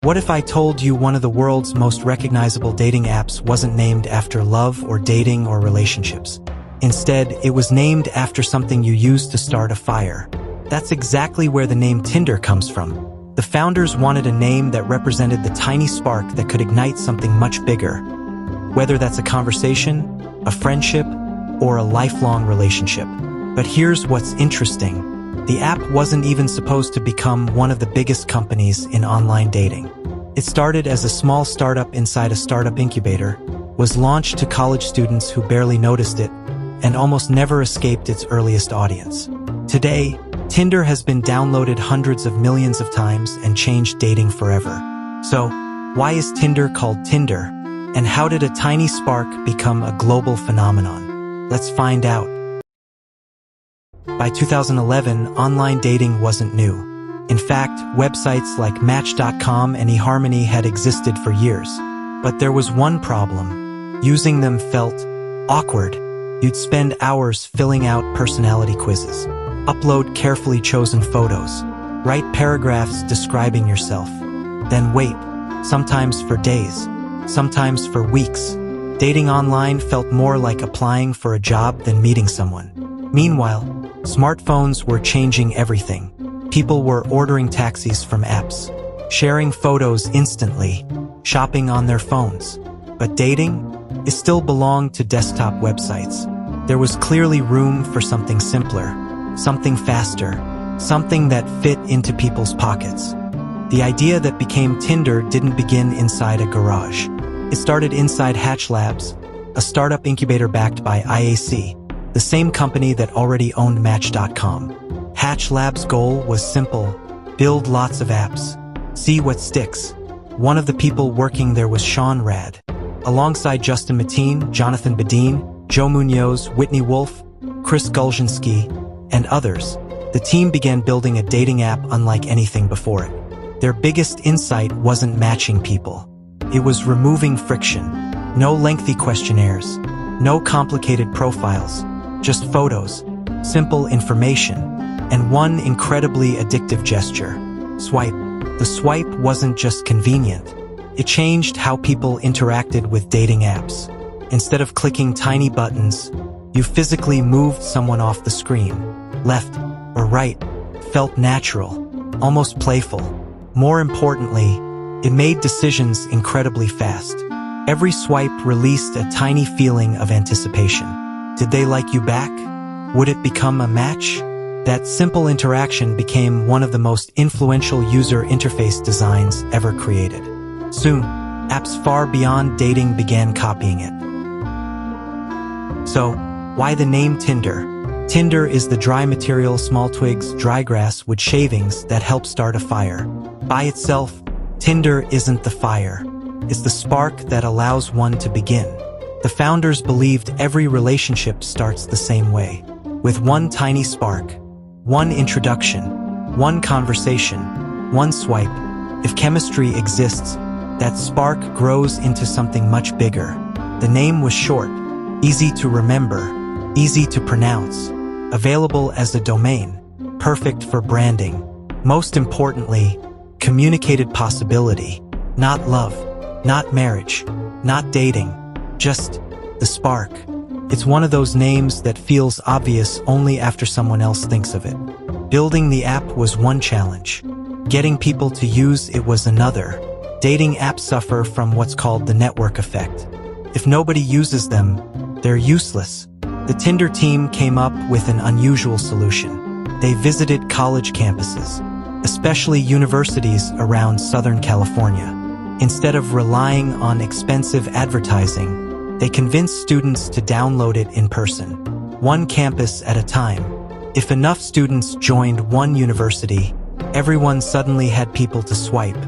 What if I told you one of the world's most recognizable dating apps wasn't named after love or dating or relationships? Instead, it was named after something you used to start a fire. That's exactly where the name Tinder comes from. The founders wanted a name that represented the tiny spark that could ignite something much bigger. Whether that's a conversation, a friendship, or a lifelong relationship. But here's what's interesting. The app wasn't even supposed to become one of the biggest companies in online dating. It started as a small startup inside a startup incubator, was launched to college students who barely noticed it, and almost never escaped its earliest audience. Today, Tinder has been downloaded hundreds of millions of times and changed dating forever. So, why is Tinder called Tinder? And how did a tiny spark become a global phenomenon? Let's find out. By 2011, online dating wasn't new. In fact, websites like Match.com and eHarmony had existed for years. But there was one problem. Using them felt awkward. You'd spend hours filling out personality quizzes, upload carefully chosen photos, write paragraphs describing yourself, then wait, sometimes for days, sometimes for weeks. Dating online felt more like applying for a job than meeting someone. Meanwhile, smartphones were changing everything. People were ordering taxis from apps, sharing photos instantly, shopping on their phones. But dating? It still belonged to desktop websites. There was clearly room for something simpler, something faster, something that fit into people's pockets. The idea that became Tinder didn't begin inside a garage. It started inside Hatch Labs, a startup incubator backed by IAC, the same company that already owned Match.com. Hatch Labs' goal was simple: build lots of apps, see what sticks. One of the people working there was Sean Rad. Alongside Justin Mateen, Jonathan Badeen, Joe Munoz, Whitney Wolf, Chris Gulzinski, and others, the team began building a dating app unlike anything before it. Their biggest insight wasn't matching people. It was removing friction. No lengthy questionnaires, no complicated profiles, just photos, simple information, and one incredibly addictive gesture: swipe. The swipe wasn't just convenient. It changed how people interacted with dating apps. Instead of clicking tiny buttons, you physically moved someone off the screen. Left or right felt natural, almost playful. More importantly, it made decisions incredibly fast. Every swipe released a tiny feeling of anticipation. Did they like you back? Would it become a match? That simple interaction became one of the most influential user interface designs ever created. Soon, apps far beyond dating began copying it. So, why the name Tinder? Tinder is the dry material, small twigs, dry grass with shavings that help start a fire. By itself, Tinder isn't the fire. It's the spark that allows one to begin. The founders believed every relationship starts the same way, with one tiny spark, one introduction, one conversation, one swipe. If chemistry exists, that spark grows into something much bigger. The name was short, easy to remember, easy to pronounce, available as a domain, perfect for branding. Most importantly, communicated possibility, not love, not marriage, not dating, just the spark. It's one of those names that feels obvious only after someone else thinks of it. Building the app was one challenge. Getting people to use it was another. Dating apps suffer from what's called the network effect. If nobody uses them, they're useless. The Tinder team came up with an unusual solution. They visited college campuses, especially universities around Southern California. Instead of relying on expensive advertising, they convinced students to download it in person, one campus at a time. If enough students joined one university, everyone suddenly had people to swipe.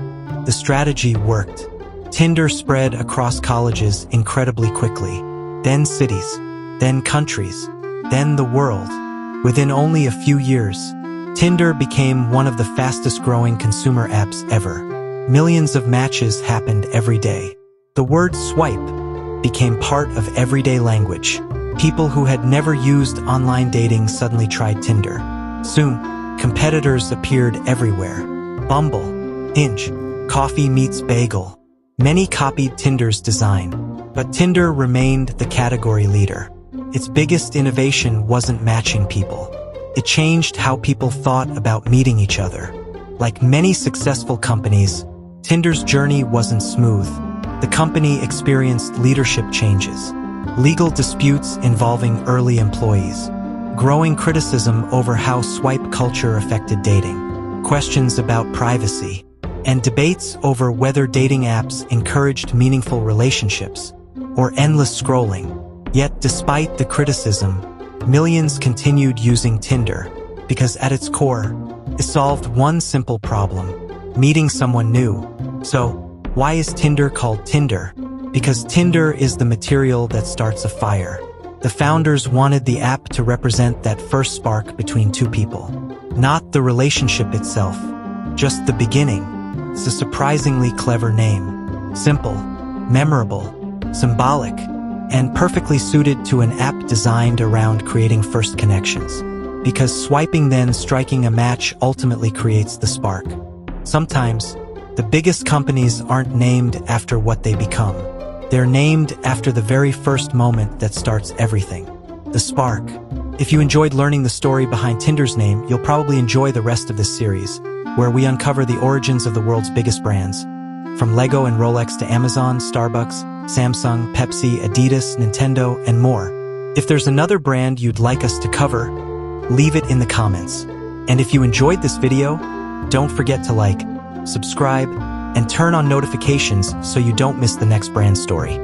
The strategy worked. Tinder spread across colleges incredibly quickly, then cities, then countries, then the world. Within only a few years, Tinder became one of the fastest-growing consumer apps ever. Millions of matches happened every day. The word swipe became part of everyday language. People who had never used online dating suddenly tried Tinder. Soon, competitors appeared everywhere. Bumble, Hinge, Coffee meets bagel. Many copied Tinder's design, but Tinder remained the category leader. Its biggest innovation wasn't matching people. It changed how people thought about meeting each other. Like many successful companies, Tinder's journey wasn't smooth. The company experienced leadership changes, legal disputes involving early employees, growing criticism over how swipe culture affected dating, questions about privacy, and debates over whether dating apps encouraged meaningful relationships or endless scrolling. Yet, despite the criticism, millions continued using Tinder because at its core, it solved one simple problem: meeting someone new. So, why is Tinder called Tinder? Because Tinder is the material that starts a fire. The founders wanted the app to represent that first spark between two people. Not the relationship itself, just the beginning. It's a surprisingly clever name. Simple, memorable, symbolic, and perfectly suited to an app designed around creating first connections. Because swiping then striking a match ultimately creates the spark. Sometimes, the biggest companies aren't named after what they become. They're named after the very first moment that starts everything. The spark. If you enjoyed learning the story behind Tinder's name, you'll probably enjoy the rest of this series, where we uncover the origins of the world's biggest brands. From Lego and Rolex to Amazon, Starbucks, Samsung, Pepsi, Adidas, Nintendo, and more. If there's another brand you'd like us to cover, leave it in the comments. And if you enjoyed this video, don't forget to like, subscribe, and turn on notifications so you don't miss the next brand story.